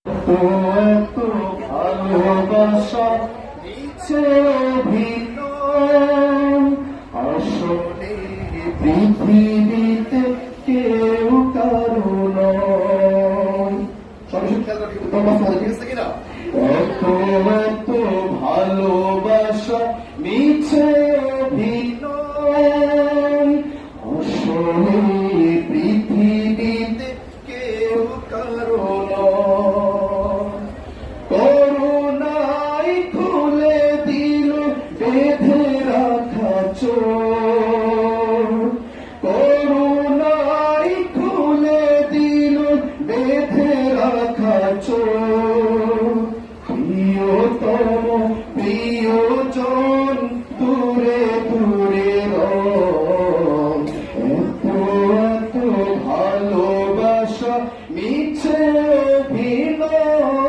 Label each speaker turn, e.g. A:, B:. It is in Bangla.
A: এত ভালোবাসা নিচে অভিনয়, আসলে পৃথিবীতে কেউ কারো নয়। এত এত ভালোবাসা মিছে অভিনয়, আসলে পৃথিবীতে কেউ কারো নয়। করুণাই খুলে দিল বেঁধে রাখা চোর, করুণাই খুলে দিল বেঁধে রাখা চোর। প্রিয়তম প্রিয়জন দূরে দূরে রয়, এত এত ভালোবাসা মিছে অভিনয়।